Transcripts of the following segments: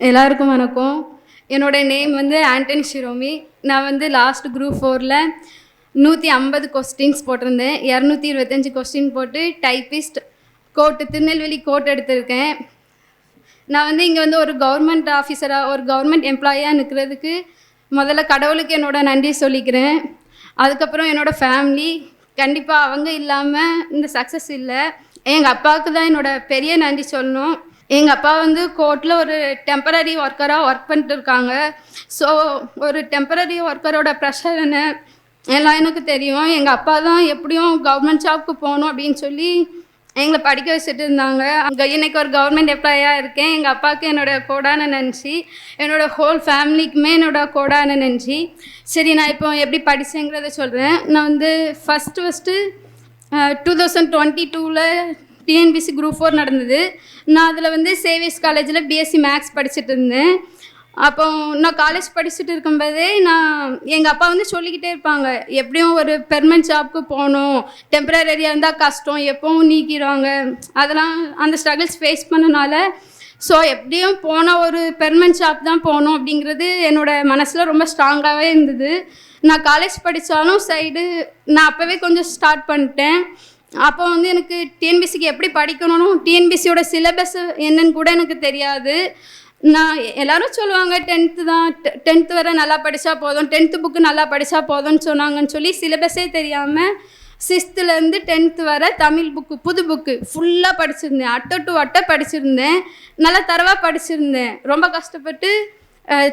எல்லாருக்கும் வணக்கம். என்னோட நேம் வந்து ஆண்டனி ஷிரோமி. நான் வந்து லாஸ்ட் குரூப் 4ல் 150 கொஸ்டின்ஸ் போட்டிருந்தேன். 225 கொஸ்டின் போட்டு டைப்பிஸ்ட் திருநெல்வேலி கோர்ட் எடுத்திருக்கேன். நான் வந்து இங்கே வந்து ஒரு கவர்மெண்ட் ஆஃபீஸராக, ஒரு கவர்மெண்ட் எம்ப்ளாயியாக நிற்கிறதுக்கு முதல்ல கடவுளுக்கு என்னோட நன்றி சொல்லிக்கிறேன். அதுக்கப்புறம் என்னோடய ஃபேமிலி, கண்டிப்பாக அவங்க இல்லாமல் இந்த சக்ஸஸ் இல்லை. எங்கள் அப்பாவுக்கு தான் என்னோடய பெரிய நன்றி சொல்லணும். எங்கள் அப்பா வந்து கோர்ட்டில் ஒரு டெம்பரரி ஒர்க்கராக ஒர்க் பண்ணிட்டு இருக்காங்க. ஸோ ஒரு டெம்பரரி ஒர்க்கரோட ப்ரெஷர் என்ன எல்லாம் எனக்கு தெரியும். எங்கள் அப்பா தான் எப்படியும் கவர்மெண்ட் ஜாப்க்கு போகணும் அப்படின்னு சொல்லி எங்களை படிக்க வச்சுட்டு இருந்தாங்க. அங்கே இன்றைக்கி ஒரு கவர்மெண்ட் எம்ப்ளாயாக இருக்கேன். எங்கள் அப்பாவுக்கு என்னோடய கோடான நன்றி, என்னோடய ஹோல் ஃபேமிலிக்குமே என்னோடய கோடான நன்றி. சரி, நான் இப்போ எப்படி படித்தேங்கிறத சொல்கிறேன். நான் வந்து ஃபஸ்ட்டு 2022ல் டிஎன்பிசி குரூப் 4 நடந்தது. நான் அதில் வந்து சேவியர்ஸ் காலேஜில் பிஎஸ்சி மேக்ஸ் படிச்சுட்டு இருந்தேன். அப்போ நான் காலேஜ் படிச்சுட்டு இருக்கும்போதே எங்கள் அப்பா வந்து சொல்லிக்கிட்டே இருப்பாங்க, எப்படியும் ஒரு பெர்மனெண்ட் ஜாப்க்கு போகணும், டெம்பரரியாக இருந்தால் கஷ்டம், எப்போவும் நீக்கிடுவாங்க. அதெல்லாம் அந்த ஸ்ட்ரகிள்ஸ் ஃபேஸ் பண்ணனால ஸோ எப்படியும் போனால் ஒரு பெர்மனெண்ட் ஜாப் தான் போகணும் அப்படிங்கிறது என்னோடய மனசில் ரொம்ப ஸ்ட்ராங்காகவே இருந்தது. நான் காலேஜ் படித்தாலும் சைடு நான் அப்போவே கொஞ்சம் ஸ்டார்ட் பண்ணிட்டேன். அப்போ வந்து எனக்கு டிஎன்பிசிக்கு எப்படி படிக்கணும்னு, டிஎன்பிசியோட சிலபஸ் என்னன்னு கூட எனக்கு தெரியாது. நான் எல்லோரும் சொல்லுவாங்க 10th வரை நல்லா படித்தா போதும், 10th புக்கு நல்லா படித்தா போதும்னு சொன்னாங்கன்னு சொல்லி சிலபஸே தெரியாமல் 6th to 10th வரை தமிழ் புக்கு, புது புக்கு ஃபுல்லாக படிச்சிருந்தேன். அட்டை டு அட்டை படிச்சிருந்தேன். நல்லா தரவாக படிச்சிருந்தேன். ரொம்ப கஷ்டப்பட்டு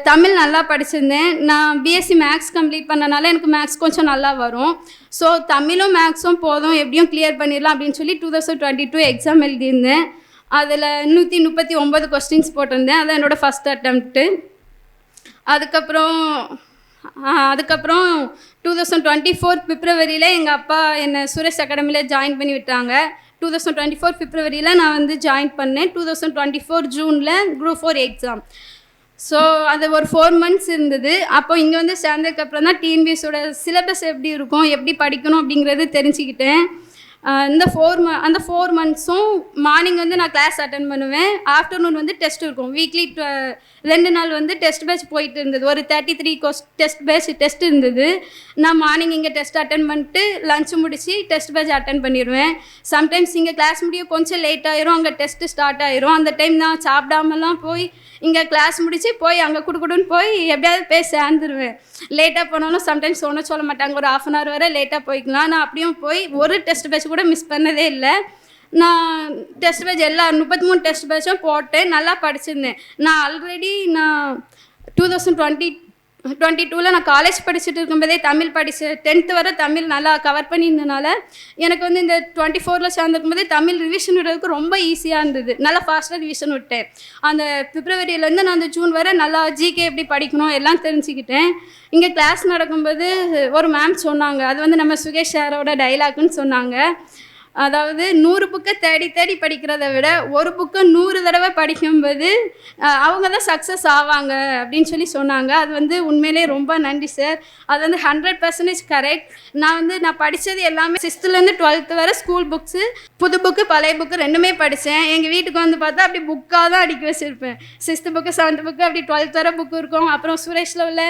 தமிழ் நல்லா படிச்சிருந்தேன். நான் பிஎஸ்சி மேக்ஸ் கம்ப்ளீட் பண்ணனால எனக்கு மேக்ஸ் கொஞ்சம் நல்லா வரும். ஸோ தமிழும் மேக்ஸும் போதும், எப்படியும் கிளியர் பண்ணிடலாம் அப்படின்னு சொல்லி 2022 எக்ஸாம் எழுதியிருந்தேன். அதில் 139 கொஸ்டின்ஸ் போட்டிருந்தேன். அது என்னோடய ஃபஸ்ட் அட்டெம்ப்ட்டு. அதுக்கப்புறம் 2024 பிப்ரவரியில் எங்கள் அப்பா என்னை சுரேஷ் அகாடமியில் ஜாயின் பண்ணி விட்டாங்க. 2024 பிப்ரவரியில் நான் வந்து ஜாயின் பண்ணேன். 2024 ஜூனில் குரூப் 4 எக்ஸாம். ஸோ அது ஒரு 4 months இருந்தது. அப்போ இங்கே வந்து சேர்ந்ததுக்கப்புறம் தான் டிஎன்பிஎஸோட சிலபஸ் எப்படி இருக்கும், எப்படி படிக்கணும் அப்படிங்கிறது தெரிஞ்சுக்கிட்டேன். அந்த 4 monthsம் மார்னிங் வந்து நான் கிளாஸ் அட்டன் பண்ணுவேன். ஆஃப்டர்நூன் வந்து டெஸ்ட் இருக்கும். வீக்லி 2 நாள் வந்து டெஸ்ட் பேட்ச் போயிட்டு இருந்தது. ஒரு 33 டெஸ்ட் இருந்தது. நான் மார்னிங் இங்கே டெஸ்ட் அட்டன் பண்ணிட்டு லஞ்ச் முடித்து டெஸ்ட் பேட்ச் அட்டன் பண்ணிடுவேன். சம்டைம்ஸ் இங்கே கிளாஸ் முடிய கொஞ்சம் லேட் ஆயிரும், அங்கே டெஸ்ட்டு ஸ்டார்ட் ஆயிரும். அந்த டைம் நான் சாப்பிடாமலாம் போய் இங்கே கிளாஸ் முடித்து போய் அங்கே குடுக்குடுன்னு போய் எப்படியாவது போய் சேர்ந்துருவேன். லேட்டாக போனாலும் சம்டைம்ஸ் ஒன்றும் சொல்ல மாட்டாங்க, ஒரு 1/2 hour வரை லேட்டாக போய்க்கலாம். நான் அப்படியும் போய் ஒரு டெஸ்ட் பேட்ச் கூட மிஸ் பண்ணதே இல்லை. நான் டெஸ்ட் பேட்ச் 33 டெஸ்ட் பேட்சும் போட்டேன். நல்லா படிச்சிருந்தேன். நான் ஆல்ரெடி 2022ல் நான் காலேஜ் படிச்சுட்டு இருக்கும்போதே தமிழ் 10th வரை தமிழ் நல்லா கவர் பண்ணியிருந்தனால எனக்கு வந்து இந்த 24ல் சேர்ந்துருக்கும்போதே தமிழ் ரிவிஷன் விடுறதுக்கு ரொம்ப ஈஸியாக இருந்தது. நல்லா ஃபாஸ்ட்டாக ரிவிஷன் விட்டேன். அந்த பிப்ரவரியிலேருந்து நான் அந்த ஜூன் வரை நல்லா ஜிகே எப்படி படிக்கணும் எல்லாம் தெரிஞ்சுக்கிட்டேன். இங்கே கிளாஸ் நடக்கும்போது ஒரு மேம் சொன்னாங்க, அது வந்து நம்ம சுகேஷ் சாரோட டைலாக்னு சொன்னாங்க. அதாவது 100 புக்கை தேடி படிக்கிறத விட ஒரு புக்கை 100 தடவை படிக்கும்போது அவங்க தான் சக்ஸஸ் ஆவாங்க அப்படின்னு சொல்லி சொன்னாங்க. அது வந்து உண்மையிலே ரொம்ப நன்றி சார். அது வந்து 100% கரெக்ட். நான் படித்தது எல்லாமே 6th 12th வரை ஸ்கூல் புக்ஸு, புது புக்கு பழைய புக்கு ரெண்டுமே படித்தேன். எங்கள் வீட்டுக்கு வந்து பார்த்தா அப்படி புக்காக தான் அடுக்கி வச்சுருப்பேன். 6th புக்கு 7th புக்கு அப்படி 12th வரை புக்கு இருக்கும். அப்புறம் சுரேஷில் உள்ள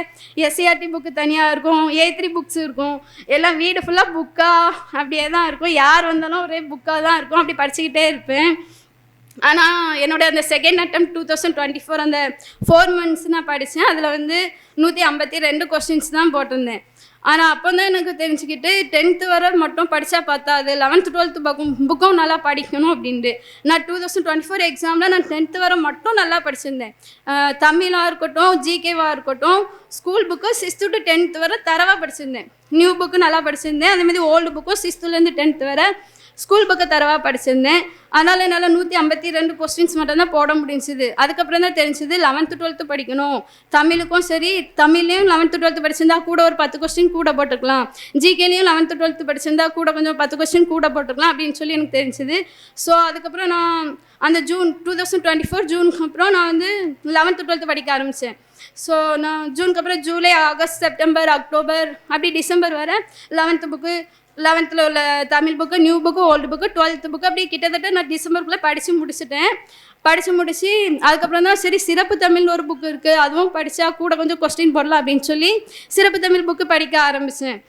எஸ்சிஆர்டி புக்கு தனியாக இருக்கும், A3 புக்ஸ் இருக்கும். எல்லாம் வீடு ஃபுல்லாக புக்காக அப்படியே தான் இருக்கும். யார் வந்தாலும் ஒரே புக்காக தான் இருக்கும். அப்படி படிச்சுக்கிட்டே இருப்பேன். ஆனால் என்னோட அந்த செகண்ட் அட்டெம்ப்ட் 2024 அந்த 4 months நான் படித்தேன். அதில் வந்து 152 கொஸ்டின்ஸ் தான் போட்டிருந்தேன். ஆனால் அப்போ தான் எனக்கு தெரிஞ்சுக்கிட்டு 10th வரை மட்டும் படித்தா பத்தாது, 11th 12th புக்கும் நல்லா படிக்கணும் அப்படின்ட்டு. நான் 2024 எக்ஸாமில் நான் 10th வரை மட்டும் நல்லா படிச்சிருந்தேன். தமிழாக இருக்கட்டும், ஜிகேவாக இருக்கட்டும், school book 6th to 10th வரை தரவாக படிச்சிருந்தேன். நியூ புக்கு நல்லா படிச்சிருந்தேன். அதேமாதிரி ஓல்டு புக்கும் 6th 10th வரை ஸ்கூல் புக்கை தரவாக படிச்சிருந்தேன். அதனால் என்னால் 152 கொஸ்டின்ஸ் மட்டும்தான் போட முடிஞ்சுது. அதுக்கப்புறம் தான் தெரிஞ்சுது 11th 12th படிக்கணும். தமிழுக்கும் சரி, தமிழ்லேயும் 11th 12th படிச்சிருந்தா கூட ஒரு 10 கொஸ்டின் கூட போட்டுக்கலாம். ஜிகேலையும் 11th 12th படிச்சிருந்தா கூட கொஞ்சம் 10 கொஸ்டின் கூட போட்டுக்கலாம் அப்படின்னு சொல்லி எனக்கு தெரிஞ்சுது. ஸோ அதுக்கப்புறம் நான் அந்த 2024 ஜூனுக்கு அப்புறம் நான் வந்து 11th 12th படிக்க ஆரம்பித்தேன். ஸோ நான் ஜூனுக்கு அப்புறம் ஜூலை, ஆகஸ்ட், செப்டம்பர், அக்டோபர் அப்படி டிசம்பர் வரை 11th புக்கு, 11th உள்ள Tamil book, new book, old book, 12th book அப்படி கிட்டத்தட்ட நான் டிசம்பருக்குள்ளே படித்து முடிச்சுட்டேன். படித்து முடித்து அதுக்கப்புறம் தான் சரி சிறப்பு தமிழ்னு ஒரு புக்கு இருக்குது, அதுவும் படித்தா கூட கொஞ்சம் கொஸ்டின் போடலாம் அப்படின்னு சொல்லி சிறப்பு தமிழ் புக்கு படிக்க ஆரம்பித்தேன்.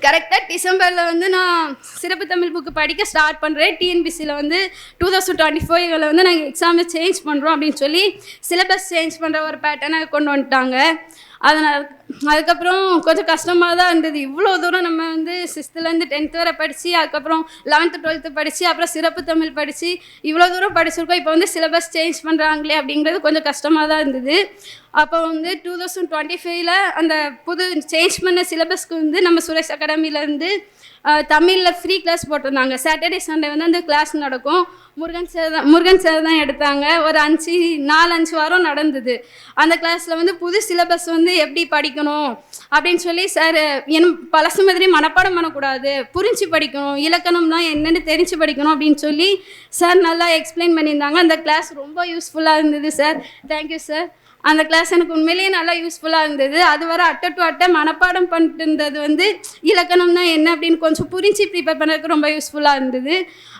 கரெக்டாக டிசம்பரில் வந்து நான் சிறப்பு தமிழ் புக்கு படிக்க ஸ்டார்ட் பண்ணுறேன். டிஎன்பிசியில் வந்து 2025 வந்து நாங்கள் எக்ஸாமை சேஞ்ச் பண்ணுறோம் அப்படின்னு சொல்லி சிலபஸ் சேஞ்ச் பண்ணுற ஒரு பேட்டர்னை கொண்டு வந்துட்டாங்க. அதனால் அதுக்கப்புறம் கொஞ்சம் கஷ்டமாக தான் இருந்தது. இவ்வளோ தூரம் நம்ம வந்து 6th-லேருந்து 10th வரை படித்து, அதுக்கப்புறம் 11th 12th படித்து, அப்புறம் சிறப்பு தமிழ் படித்து இவ்வளோ தூரம் படிச்சிருக்கோம். இப்போ வந்து சிலபஸ் சேஞ்ச் பண்ணுறாங்களே அப்படிங்கிறது கொஞ்சம் கஷ்டமாக தான் இருந்தது. அப்போ வந்து 2025 அந்த புது சேஞ்ச் பண்ண சிலபஸ்க்கு வந்து நம்ம சுரேஷ் அகாடமியிலேருந்து தமிழில் ஃப்ரீ கிளாஸ் போட்டிருந்தாங்க. சாட்டர்டே சண்டே வந்து அந்த கிளாஸ் நடக்கும். முருகன் சார் தான் எடுத்தாங்க. ஒரு 4-5 வாரம் நடந்தது. அந்த கிளாஸில் வந்து புது சிலபஸ் வந்து எப்படி படிக்கணும் அப்படின்னு சொல்லி சார் பழசு மாதிரி மனப்பாடம் பண்ணக்கூடாது, புரிஞ்சு படிக்கணும், இலக்கணம்னா என்னென்னு தெரிஞ்சு படிக்கணும் அப்படின்னு சொல்லி சார் நல்லா எக்ஸ்பிளைன் பண்ணியிருந்தாங்க. அந்த கிளாஸ் ரொம்ப யூஸ்ஃபுல்லாக இருந்தது சார். Thank you sir. அந்த கிளாஸ் எனக்கு உண்மையிலேயே நல்லா யூஸ்ஃபுல்லாக இருந்தது. அது வர அட்டை மனப்பாடம் பண்ணிட்டு இருந்தது வந்து இலக்கணம்னா என்ன அப்படின்னு கொஞ்சம் புரிஞ்சு ப்ரிப்பேர் பண்ணுறதுக்கு ரொம்ப யூஸ்ஃபுல்லாக இருந்தது.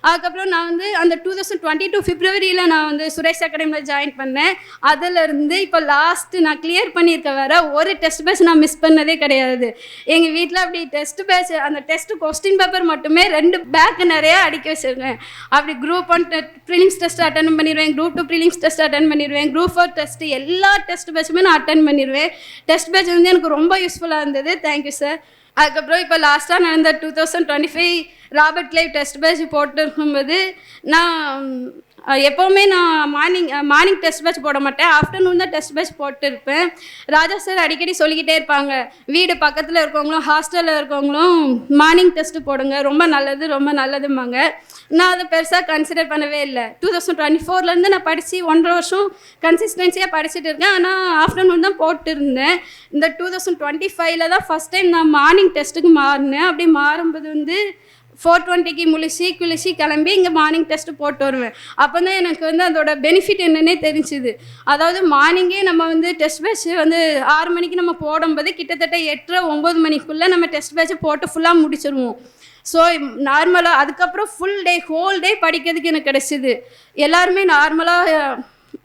அதுக்கப்புறம் நான் வந்து அந்த 2022 பிப்ரவரியில் நான் வந்து சுரேஷ் அகாடமியில் ஜாயின் பண்ணேன். அதிலிருந்து இப்போ லாஸ்ட்டு நான் கிளியர் பண்ணியிருக்க வர ஒரு டெஸ்ட் பேட்ச் நான் மிஸ் பண்ணதே கிடையாது. எங்கள் வீட்டில் அப்படி டெஸ்ட் பேட்ச் அந்த டெஸ்ட்டு கொஸ்டின் பேப்பர் மட்டுமே 2 பேக்கு நிறையா அடிக்க வச்சுருக்கேன். அப்படி குரூப் 1 ப்ரிலிம்ஸ் டெஸ்ட் அட்டன் பண்ணிடுவேன், குரூப் 2 ப்ரிலிம்ஸ் டெஸ்ட் அட்டன் பண்ணிடுவேன், குரூப் 4 டெஸ்ட்டு எல்லா டெஸ்ட் பேட்சுமே நான் அட்டன் பண்ணிடுவேன். டெஸ்ட் பேட்ச் வந்து எனக்கு ரொம்ப யூஸ்ஃபுல்லாக இருந்தது. Thank you sir. அதுக்கப்புறம் இப்போ லாஸ்ட்டாக நடந்த 2025 ராபர்ட் கிளைவ் டெஸ்ட் பேட்ச் போட்டு இருக்கும்போது நான் எப்போவுமே நான் மார்னிங் டெஸ்ட் பேட்ச் போட மாட்டேன், ஆஃப்டர்நூன் தான் டெஸ்ட் பேட்ச் போட்டுருப்பேன். ராஜா சார் அடிக்கடி சொல்லிக்கிட்டே இருப்பாங்க, வீடு பக்கத்தில் இருக்கவங்களும் ஹாஸ்டலில் இருக்கவங்களும் மார்னிங் டெஸ்ட்டு போடுங்க, ரொம்ப நல்லதும்பாங்க. நான் அதை பெருசாக கன்சிடர் பண்ணவே இல்லை. 2024 நான் படித்து 1.5 வருஷம் கன்சிஸ்டன்சியாக படிச்சுட்டு இருக்கேன். ஆனால் ஆஃப்டர்நூன் தான் போட்டு இருந்தேன். இந்த 2025 தான் ஃபஸ்ட் டைம் நான் மார்னிங் டெஸ்ட்டுக்கு மாறினேன். அப்படி மாறும்போது வந்து 4:20க்கு குளிச்சு கிளம்பி இங்கே மார்னிங் டெஸ்ட்டு போட்டு வருவேன். அப்போ தான் எனக்கு வந்து அதோட பெனிஃபிட் என்னன்னே தெரிஞ்சுது. அதாவது மார்னிங்கே நம்ம வந்து டெஸ்ட் பேட்ச் வந்து 6 மணிக்கு நம்ம போடும்போது கிட்டத்தட்ட 8-9 மணிக்குள்ளே நம்ம டெஸ்ட் பேட்சை போட்டு ஃபுல்லாக முடிச்சிருவோம். ஸோ நார்மலாக அதுக்கப்புறம் ஹோல் டே படிக்கிறதுக்கு எனக்கு கிடச்சிது. எல்லாருமே நார்மலாக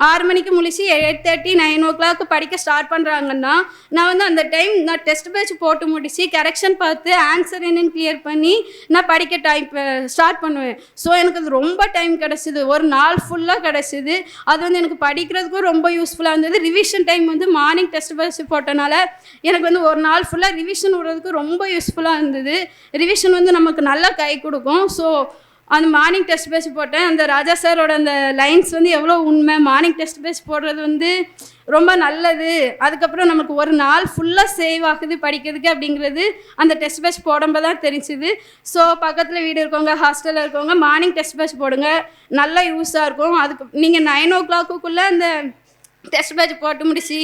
6 மணிக்கு முழிச்சு 8:30 9 o'clock படிக்க ஸ்டார்ட் பண்ணுறாங்கன்னா நான் வந்து அந்த டைம் நான் டெஸ்ட் பேட்ச் போட்டு முடிச்சு கரெக்ஷன் பார்த்து ஆன்சர் என்னன்னு கிளியர் பண்ணி நான் படிக்க ஸ்டார்ட் பண்ணுவேன். ஸோ எனக்கு அது ரொம்ப டைம் கிடச்சிது, ஒரு நாள் ஃபுல்லாக கிடச்சிது. அது வந்து எனக்கு படிக்கிறதுக்கும் ரொம்ப யூஸ்ஃபுல்லாக இருந்தது. ரிவிஷன் டைம் வந்து மார்னிங் டெஸ்ட் பேட்ச் போட்டனால எனக்கு வந்து ஒரு நாள் ஃபுல்லாக ரிவிஷன் விடுறதுக்கு ரொம்ப யூஸ்ஃபுல்லாக இருந்தது. ரிவிஷன் வந்து நமக்கு நல்லா கை கொடுக்கும். ஸோ அந்த மார்னிங் டெஸ்ட் பேட்ச் போட்டேன். அந்த ராஜா சாரோட அந்த லைன்ஸ் வந்து எவ்வளோ உண்மை, மார்னிங் டெஸ்ட் பேட்ச் போடுறது வந்து ரொம்ப நல்லது, அதுக்கப்புறம் நமக்கு ஒரு நாள் ஃபுல்லாக சேவ் ஆகுது படிக்கிறதுக்கு அப்படிங்கிறது அந்த டெஸ்ட் பேட்ச் போடும்போது தான் தெரிஞ்சுது. ஸோ பக்கத்தில் வீடு இருக்கவங்க ஹாஸ்டலில் இருக்கவங்க மார்னிங் டெஸ்ட் பேட்ச் போடுங்க, நல்லா யூஸாக இருக்கும். அதுக்கு நீங்கள் 9 o'clock அந்த டெஸ்ட் பேட்ச் போட்டு முடிச்சு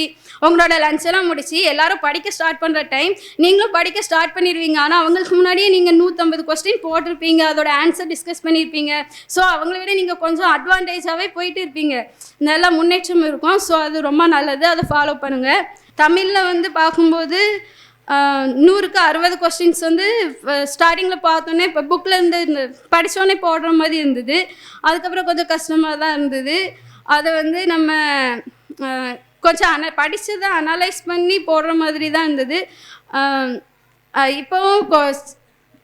உங்களோட லஞ்செல்லாம் முடிச்சு எல்லோரும் படிக்க ஸ்டார்ட் பண்ணுற டைம் நீங்களும் படிக்க ஸ்டார்ட் பண்ணிடுவீங்க. ஆனால் அவங்களுக்கு முன்னாடியே நீங்கள் 150 கொஸ்டின் போட்டிருப்பீங்க, அதோட ஆன்சர் டிஸ்கஸ் பண்ணியிருப்பீங்க. ஸோ அவங்கள விட நீங்கள் கொஞ்சம் அட்வான்டேஜாகவே போயிட்டு இருப்பீங்க, நல்லா முன்னேற்றம் இருக்கும். ஸோ அது ரொம்ப நல்லது, அதை ஃபாலோ பண்ணுங்கள். தமிழில் வந்து பார்க்கும்போது 100க்கு 60 கொஸ்டின்ஸ் வந்து ஸ்டார்டிங்கில் பார்த்தோன்னே இப்போ புக்கில் இருந்து படித்தோன்னே போடுற மாதிரி இருந்தது. அதுக்கப்புறம் கொஞ்சம் கஷ்டமாக தான் இருந்தது. அதை வந்து நம்ம கொஞ்சம் படித்ததை அனலைஸ் பண்ணி போடுற மாதிரி தான் இருந்தது. இப்போவும்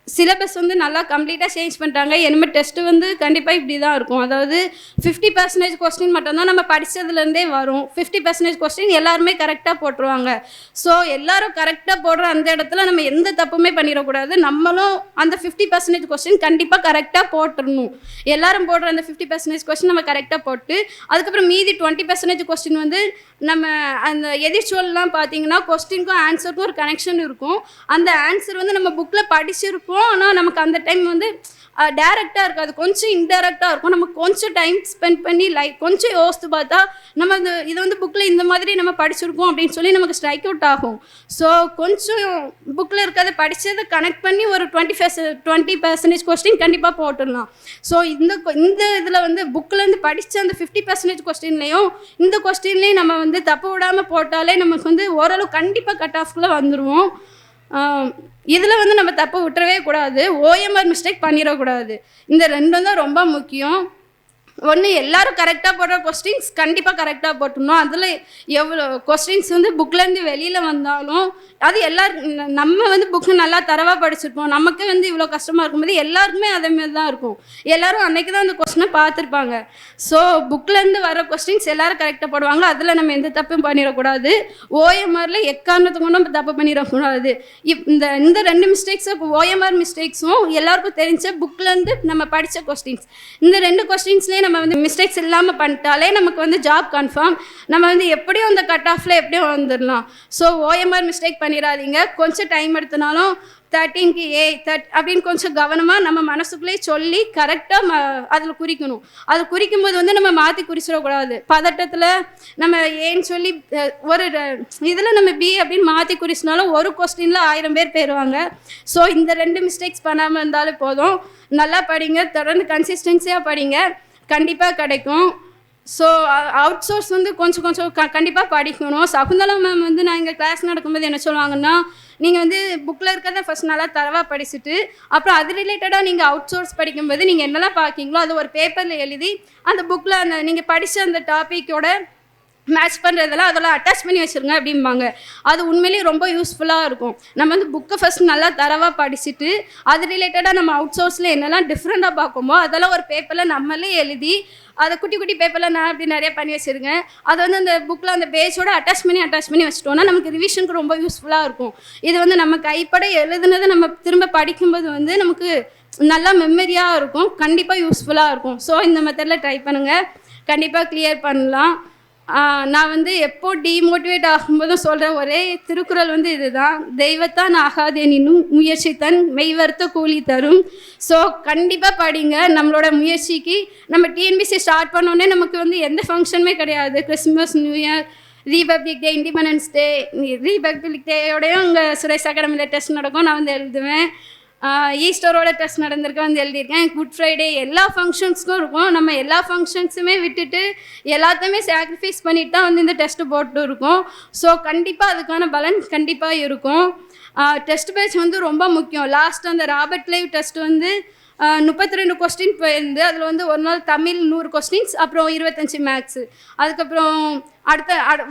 சிலபஸ் வந்து நல்லா கம்ப்ளீட்டாக சேஞ்ச் பண்ணிட்டாங்க. இனிமேல் டெஸ்ட்டு வந்து கண்டிப்பாக இப்படி தான் இருக்கும். அதாவது 50% கொஸ்டின் மட்டும்தான் நம்ம படித்ததுலேருந்தே வரும். 50% கொஸ்டின் எல்லாருமே கரெக்டாக போட்டுருவாங்க. ஸோ எல்லோரும் கரெக்டாக போடுற அந்த இடத்துல நம்ம எந்த தப்புமே பண்ணிடக்கூடாது. நம்மளும் அந்த 50% கொஸ்டின் கண்டிப்பாக கரெக்டாக போட்டுடணும். எல்லோரும் போடுற அந்த 50% கொஸ்டின் நம்ம கரெக்டாக போட்டு அதுக்கப்புறம் மீதி 20% கொஸ்டின் வந்து நம்ம அந்த எதிர்ச்சொல்லாம் பார்த்தீங்கன்னா கொஸ்டினுக்கும் ஆன்சருக்கும் ஒரு கனெக்ஷன் இருக்கும். அந்த ஆன்சர் வந்து நம்ம புக்கில் படிச்சிருப்போம், ஆனால் நமக்கு அந்த டைம் வந்து டேரெக்டாக இருக்காது, கொஞ்சம் இன்டெரக்டாக இருக்கும். நம்ம கொஞ்சம் டைம் ஸ்பெண்ட் பண்ணி கொஞ்சம் யோசித்து பார்த்தா நம்ம இதை வந்து புக்கில் இந்த மாதிரி நம்ம படிச்சிருக்கோம் அப்படின்னு சொல்லி நமக்கு ஸ்ட்ரைக் அவுட் ஆகும். ஸோ கொஞ்சம் புக்கில் இருக்கிறத படித்ததை கனெக்ட் பண்ணி ஒரு 20% கொஸ்டின் கண்டிப்பாக போட்டுடலாம். ஸோ இந்த இதில் வந்து புக்கிலேருந்து படித்த அந்த 50% கொஸ்டின்லேயும் இந்த கொஸ்டின்லேயும் நம்ம வந்து தப்பு விடாமல் போட்டாலே நமக்கு வந்து ஓரளவு கண்டிப்பாக கட் ஆஃப்குள்ளே வந்துடுவோம். இதில் வந்து நம்ம தப்பு விட்டுறவே கூடாது, ஓஎம்ஆர் மிஸ்டேக் பண்ணிடக்கூடாது. இந்த ரெண்டும் தான் ரொம்ப முக்கியம். ஒன்று எல்லாரும் கரெக்டாக போடுற கொஸ்டின்ஸ் கண்டிப்பாக கரெக்டாக போட்டுடணும். அதில் எவ்வளோ கொஸ்டின்ஸ் வந்து புக்லேருந்து வெளியில் வந்தாலும் அது நம்ம வந்து புக்கு நல்லா தரவாக படிச்சிருப்போம். நமக்கு வந்து இவ்வளோ கஷ்டமாக இருக்கும்போது எல்லாருக்குமே அதேமாரி தான் இருக்கும். எல்லோரும் அன்றைக்கி தான் அந்த கொஸ்டினை பார்த்துருப்பாங்க. ஸோ புக்லேருந்து வர கொஸ்டின்ஸ் எல்லோரும் கரெக்டாக போடுவாங்க. அதில் நம்ம எந்த தப்பும் பண்ணிடக்கூடாது. ஓஎம்ஆரில் எக்காரணத்துக்கு நம்ம தப்பு பண்ணிடக்கூடாது. இந்த 2 மிஸ்டேக்ஸும் ஓஎம்ஆர் மிஸ்டேக்ஸும் எல்லாருக்கும் தெரிஞ்ச புக்லேருந்து நம்ம படித்த கொஸ்டின்ஸ். இந்த 2 கொஸ்டின்ஸ்லேயே நம்ம வந்து மிஸ்டேக்ஸ் இல்லாமல் பண்ணிட்டாலே நமக்கு வந்து ஜாப் கன்ஃபார்ம். நம்ம வந்து எப்படியும் அந்த கட் ஆஃபில் எப்படியும் வந்துடலாம். ஸோ ஓஎம்ஆர் மிஸ்டேக் பண்ணிடாதீங்க. கொஞ்சம் டைம் எடுத்தனாலும் 13க்கு A அப்படின்னு கொஞ்சம் கவனமாக நம்ம மனசுக்குள்ளேயே சொல்லி கரெக்டாக அதில் குறிக்கணும். அது குறிக்கும்போது வந்து நம்ம மாற்றி குறிச்சிடக்கூடாது. பதட்டத்தில் நம்ம ஏன்னு சொல்லி ஒரு இதில் நம்ம B அப்படின்னு மாற்றி குறிச்சினாலும் ஒரு கொஸ்டினில் 1000 பேர் போயிடுவாங்க. ஸோ இந்த 2 மிஸ்டேக்ஸ் பண்ணாமல் இருந்தாலும் போதும். நல்லா படிங்க, தொடர்ந்து கன்சிஸ்டன்சியாக படிங்க, கண்டிப்பாக கிடைக்கும். ஸோ அவுட் சோர்ஸ் வந்து கொஞ்சம் கண்டிப்பாக படிக்கணும். சகுந்தலா மேம் வந்து நான் எங்கள் கிளாஸ் நடக்கும்போது என்ன சொல்லுவாங்கன்னா, நீங்கள் வந்து புக்கில் இருக்கிறத ஃபஸ்ட் நல்லா தரவாக படிச்சுட்டு அப்புறம் அது ரிலேட்டடாக நீங்கள் அவுட் சோர்ஸ் படிக்கும்போது நீங்கள் என்னெல்லாம் பார்க்கிங்களோ அது ஒரு பேப்பரில் எழுதி அந்த புக்கில் அந்த நீங்கள் படித்த அந்த டாப்பிக்கோட மேட்ச் பண்ணுறதெல்லாம் அதெல்லாம் அட்டாச் பண்ணி வச்சுருங்க அப்படிம்பாங்க. அது உண்மையிலேயே ரொம்ப யூஸ்ஃபுல்லாக இருக்கும். நம்ம வந்து புக்கை ஃபஸ்ட் நல்லா தரவாக படிச்சுட்டு அது ரிலேட்டடாக நம்ம அவுட் சோர்ஸில் என்னெல்லாம் டிஃப்ரெண்ட்டாக பார்க்குமோ அதெல்லாம் ஒரு பேப்பரில் நம்மளே எழுதி அதை குட்டி குட்டி பேப்பரில் நான் அப்படி நிறைய பண்ணி வச்சுருக்கேன். அதை வந்து அந்த புக்கில் அந்த பேஜோட அட்டாச் பண்ணி வச்சுட்டோன்னா நமக்கு ரிவிஷனுக்கு ரொம்ப யூஸ்ஃபுல்லாக இருக்கும். இது வந்து நம்ம கைப்பட எழுதுனதை நம்ம திரும்ப படிக்கும்போது வந்து நமக்கு நல்லா மெமரியாக இருக்கும், கண்டிப்பாக யூஸ்ஃபுல்லாக இருக்கும். ஸோ இந்த மெத்தடில் ட்ரை பண்ணுங்கள், கண்டிப்பாக கிளியர் பண்ணலாம். நான் வந்து எப்போ டிமோட்டிவேட் ஆகும்போதும் சொல்கிற ஒரே திருக்குறள் வந்து இதுதான், தெய்வத்தான் ஆகாதெனினும் முயற்சி தன் மெய்வர்த்த கூலி தரும். ஸோ கண்டிப்பாக படிங்க. நம்மளோட முயற்சிக்கு நம்ம டிஎன்பிசி ஸ்டார்ட் பண்ணோன்னே நமக்கு வந்து எந்த ஃபங்க்ஷனுமே கிடையாது. Christmas, new year, republic day, independence day, republic டேயோடையும் அங்கே சுரேஷ் அகாடமியில் டெஸ்ட் நடக்கும், நான் வந்து எழுதுவேன். ஈஸ்டரோட டெஸ்ட் நடந்திருக்கேன், வந்து எழுதியிருக்கேன். குட் ஃப்ரைடே எல்லா ஃபங்க்ஷன்ஸ்க்கும் இருக்கும். நம்ம எல்லா ஃபங்க்ஷன்ஸுமே விட்டுட்டு எல்லாத்தையுமே சாக்ரிஃபைஸ் பண்ணிட்டு தான் வந்து இந்த டெஸ்ட்டு போட்டு இருக்கோம். ஸோ கண்டிப்பாக அதுக்கான பலன் கண்டிப்பாக இருக்கும். டெஸ்ட் பேட்ச் வந்து ரொம்ப முக்கியம். லாஸ்ட் அந்த ராபர்ட் லைவ் டெஸ்ட் வந்து 32 கொஸ்டின் போயிருந்து. அதில் வந்து ஒரு நாள் தமிழ் 100 கொஸ்டின்ஸ், அப்புறம் 25 மேக்ஸு. அதுக்கப்புறம்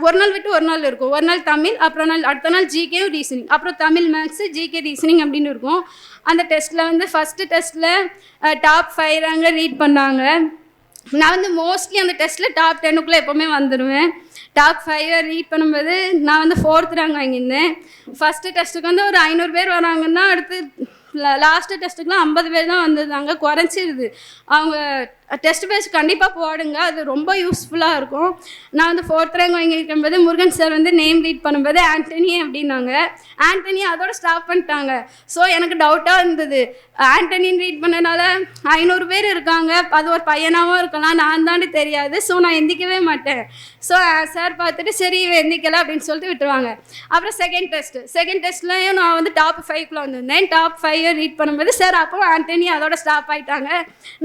ஒரு நாள் விட்டு ஒரு நாள் இருக்கும். ஒரு நாள் தமிழ், அப்புறம் அடுத்த நாள் ஜிகேயும் ரீசனிங், அப்புறம் தமிழ் மேக்ஸு ஜிகே ரீசனிங் அப்படின்னு இருக்கும். அந்த டெஸ்ட்டில் வந்து ஃபஸ்ட்டு டெஸ்ட்டில் டாப் 5 ரேங்கை ரீட் பண்ணாங்க. நான் வந்து மோஸ்ட்லி அந்த டெஸ்ட்டில் டாப் 10க்குள்ளே எப்போவுமே வந்துடுவேன். டாப் 5 ரீட் பண்ணும்போது நான் வந்து 4th ரேங்க் வாங்கியிருந்தேன். ஃபஸ்ட்டு டெஸ்ட்டுக்கு வந்து ஒரு 500 பேர் வராங்கன்னா அடுத்து லாஸ்ட்டு டெஸ்ட்டுக்குலாம் 50 பேர் தான் வந்திருந்தாங்க, குறைச்சிருது. அவங்க டெஸ்ட் பேட்ச் கண்டிப்பாக போடுங்க, அது ரொம்ப யூஸ்ஃபுல்லாக இருக்கும். நான் வந்து 4th ரேங்க் வாங்கியிருக்கும்போது முருகன் சார் வந்து நேம் ரீட் பண்ணும்போது ஆண்டனி அப்படின்னாங்க. ஆண்டனி அதோட ஸ்டாப் பண்ணிட்டாங்க. ஸோ எனக்கு டவுட்டாக இருந்தது, ஆண்டனின்னு ரீட் பண்ணனால 500 பேர் இருக்காங்க, அது ஒரு பையனாகவும் இருக்கலாம், நான் தாண்டி தெரியாது. ஸோ நான் எந்திக்கவே மாட்டேன். ஸோ சார் பார்த்துட்டு சரி எந்திக்கலை அப்படின்னு சொல்லிட்டு விட்டுருவாங்க. அப்புறம் செகண்ட் டெஸ்ட்லையும் நான் வந்து டாப் 5க்குள்ளே வந்திருந்தேன். டாப் 5 ரீட் பண்ணும்போது சார் அப்போ ஆண்டனி அதோட ஸ்டாப் ஆகிட்டாங்க.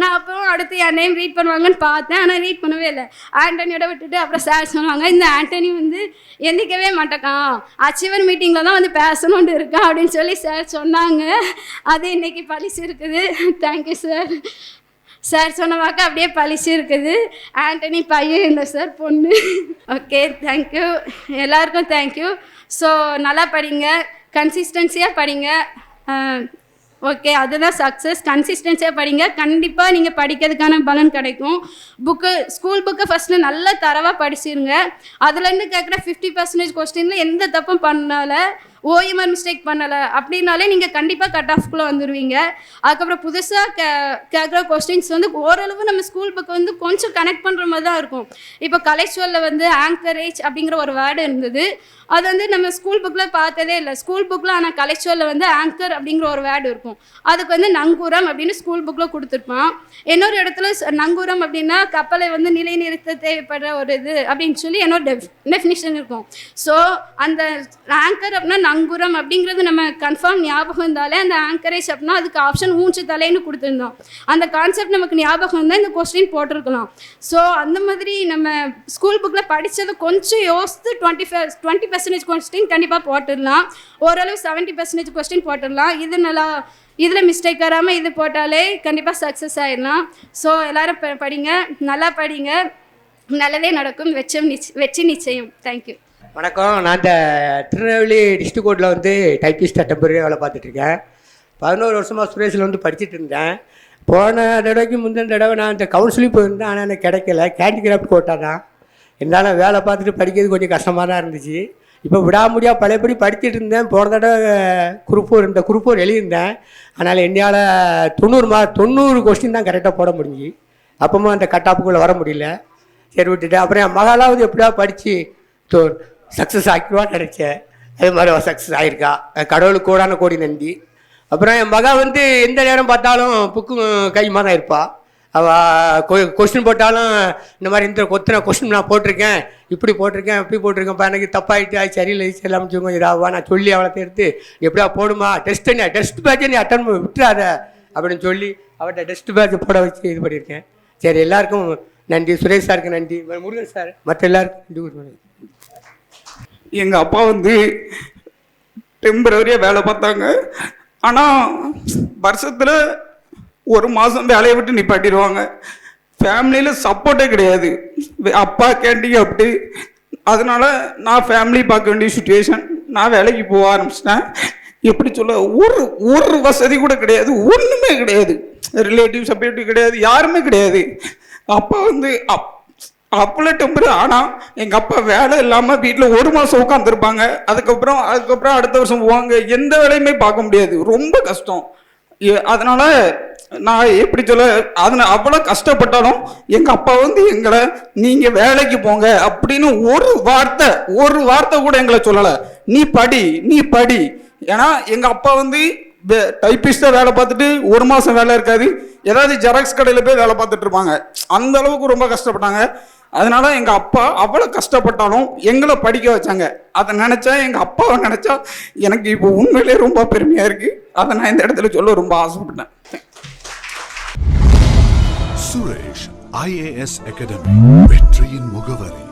நான் அப்போ அடுத்து நேம் ரீட் பண்ணுவாங்கன்னு பார்த்தேன், ஆனால் ரீட் பண்ணவே இல்லை. ஆண்டனியோட விட்டுட்டு அப்புறம் சார் சொன்னாங்க, இந்த ஆண்டனி வந்து எந்திக்கவே மாட்டேக்கான், அச்சீவர் மீட்டிங்கில் தான் வந்து பேசணும்னு இருக்கான் அப்படின்னு சொல்லி சார் சொன்னாங்க. அது இன்னைக்கு பழிச்சு இருக்குது. Thank you sir. சார் சொன்ன வாக்க அப்படியே பழிச்சு இருக்குது. ஆண்டனி பையன் இல்லை சார், பொண்ணு. ஓகே, தேங்க்யூ எல்லாருக்கும், தேங்க்யூ. ஸோ நல்லா படிங்க, கன்சிஸ்டன்சியாக படிங்க. ஓகே, அதுதான் சக்ஸஸ். கன்சிஸ்டன்சியாக படிங்க, கண்டிப்பாக நீங்கள் படிக்கிறதுக்கான பலன் கிடைக்கும். ஸ்கூல் புக்கை ஃபஸ்ட்டு நல்லா தரவாக படிச்சிருங்க. அதுலேருந்து கேட்குற 50% கொஸ்டினில் எந்த தப்பும் பண்ணால, ஓஎம்ஆர் மிஸ்டேக் பண்ணலை அப்படின்னாலே நீங்கள் கண்டிப்பாக கட் ஆஃப்குள்ளே வந்துடுவீங்க. அதுக்கப்புறம் புதுசாக கேட்குற கொஸ்டின்ஸ் வந்து ஓரளவு நம்ம ஸ்கூல் புக்கை வந்து கொஞ்சம் கனெக்ட் பண்ணுற மாதிரி தான் இருக்கும். இப்போ கலைச்சொல்லில் வந்து ஆங்கரேஜ் அப்படிங்கிற ஒரு வேர்டு இருந்தது, அது வந்து நம்ம ஸ்கூல் புக்கில் பார்த்ததே இல்லை. ஸ்கூல் புக்கில் ஆனால் கலைச்சொல்லில் வந்து ஆங்கர் அப்படிங்கிற ஒரு வேர்டு இருக்கும், அதுக்கு வந்து நங்கூரம் அப்படின்னு ஸ்கூல் புக்கில் கொடுத்துருப்பான். இன்னொரு இடத்துல நங்கூரம் அப்படின்னா கப்பலை வந்து நிலைநிறுத்த தேவைப்படுற ஒரு இது அப்படின்னு சொல்லி என்னோட டெஃபினிஷன் இருக்கும். ஸோ அந்த ஆங்கர் அப்படின்னா நங்கூரம் அப்படிங்கிறது நம்ம கன்ஃபார்ம் ஞாபகம் இருந்தாலே, அந்த ஆங்கரேஜ் அப்படின்னா அதுக்கு ஆப்ஷன் ஊஞ்சு தலைன்னு கொடுத்துருந்தோம். அந்த கான்செப்ட் நமக்கு ஞாபகம் இருந்தால் இந்த கொஸ்டின் போட்டிருக்கலாம். ஸோ அந்த மாதிரி நம்ம ஸ்கூல் புக்கில் படித்ததை கொஞ்சம் யோசித்து 20% கொஸ்டின் கண்டிப்பாக போட்டுடலாம். ஓரளவு 70% கொஸ்டின் போட்டுடலாம். இது நல்லா இதில் மிஸ்டேக் வராமல் இது போட்டாலே கண்டிப்பாக சக்ஸஸ் ஆயிடலாம். ஸோ எல்லோரும் படிங்க, நல்லா படிங்க, நல்லதே நடக்கும். வெற்றி நிச்சயம். தேங்க்யூ. வணக்கம். நான் இந்த திருநெல்வேலி டிஸ்ட்ரிக்ட் கோர்ட்டில் வந்து டைப்பிஸ்டாக டெம்பரரியாக வேலை பார்த்துட்ருக்கேன். 11 வருஷமாக சுரேஷில் வந்து படிச்சுட்டு இருந்தேன். போன தடவைக்கு முந்தின தடவை நான் இந்த கவுன்சிலிங் போயிருந்தேன். ஆனால் எனக்கு கிடைக்கல. கேண்டிகிராஃப்ட் கோட்டா தான். என்னால் வேலை பார்த்துட்டு படிக்கிறது கொஞ்சம் கஷ்டமாக தான் இருந்துச்சு. இப்போ விடாமுடியாக பழையபடி படிச்சுட்டு இருந்தேன். போன தடவை குரூப் 4 எழுதியிருந்தேன். அதனால் என்னையால் 90 கொஸ்டின் தான் கரெக்டாக போட முடிஞ்சு. அப்பவும் அந்த கட்டாப்புக்குள்ளே வர முடியல. சரி விட்டுட்டேன். அப்புறம் என் மகாலாவது எப்படியா படித்து சக்ஸஸ் ஆக்கிடுவான்னு நினச்சேன். அதே மாதிரி அவள் சக்ஸஸ் ஆகிருக்கா. கடவுளுக்கு கோடான கோடி நன்றி. அப்புறம் என் மகா வந்து எந்த நேரம் பார்த்தாலும் புக்கு கைமா தான் இருப்பாள். அவள் கொஸ்டின் போட்டாலும் இந்த மாதிரி இந்த கொஸ்டின் நான் போட்டிருக்கேன், இப்படி போட்டிருக்கேன், இப்படி போட்டிருக்கேன்ப்பா, எனக்கு தப்பாகிட்டு சரியில்லை சரியில்லாமல் கொஞ்சம் இதாகுவா. நான் சொல்லி அவளை எடுத்து எப்படியா போடுமா, டெஸ்ட் பேட்சை நீ அட்டன் விட்டுறாத அப்படின்னு சொல்லி அவட்ட டெஸ்ட் பேட்ச் போட வச்சு இது பண்ணியிருக்கேன். சரி, எல்லாருக்கும் நன்றி. சுரேஷ் சாருக்கு நன்றி, முருகன் சார், மற்ற எல்லாருக்கும் நன்றி. எங்கள் அப்பா வந்து டெம்பரரியாக வேலை பார்த்தாங்க. ஆனால் வருஷத்தில் 1 மாதம் வேலையை விட்டு நிப்பாட்டிடுவாங்க. ஃபேமிலியில் சப்போர்ட்டே கிடையாது. அப்பா கேண்டிங்க அப்படி. அதனால் நான் ஃபேமிலி பார்க்க வேண்டிய சுச்சுவேஷன். நான் வேலைக்கு போக ஆரம்பிச்சிட்டேன். எப்படி சொல்ல, ஒரு வசதி கூட கிடையாது, ஒன்றுமே கிடையாது. ரிலேட்டிவ் சப்போர்ட்டிவ் கிடையாது, யாருமே கிடையாது. அப்பா வந்து அப்போல டெம்பரரி. ஆனால் எங்கள் அப்பா வேலை இல்லாமல் வீட்டில் 1 மாதம் உட்காந்துருப்பாங்க. அதுக்கப்புறம் அடுத்த வருஷம் போவாங்க. எந்த வேலையுமே பார்க்க முடியாது, ரொம்ப கஷ்டம். அதனால் நான் எப்படி சொல்ல, அவ்வளோ கஷ்டப்பட்டாலும் எங்கள் அப்பா வந்து எங்களை நீங்கள் வேலைக்கு போங்க அப்படின்னு ஒரு வார்த்தை கூட எங்களை சொல்லலை. நீ படி. ஏன்னா எங்கள் அப்பா வந்து டைப்பிஸ்டாக வேலை பார்த்துட்டு 1 மாதம் வேலை இருக்காது. ஏதாவது ஜெராக்ஸ் கடையில் போய் வேலை பார்த்துட்டு இருப்பாங்க. அந்த அளவுக்கு ரொம்ப கஷ்டப்பட்டாங்க. அதனால எங்கள் அப்பா அவ்வளோ கஷ்டப்பட்டாலும் எங்களை படிக்க வச்சாங்க. அதை நினச்சா, எங்கள் அப்பாவை நினச்சா எனக்கு இப்போ உண்மையிலே ரொம்ப பெருமையாக இருக்குது. அதை நான் இந்த இடத்துல சொல்ல ரொம்ப ஆசைப்பட்டேன். சுரேஷ் IAS அகாடமி, வெற்றியின் முகவரி.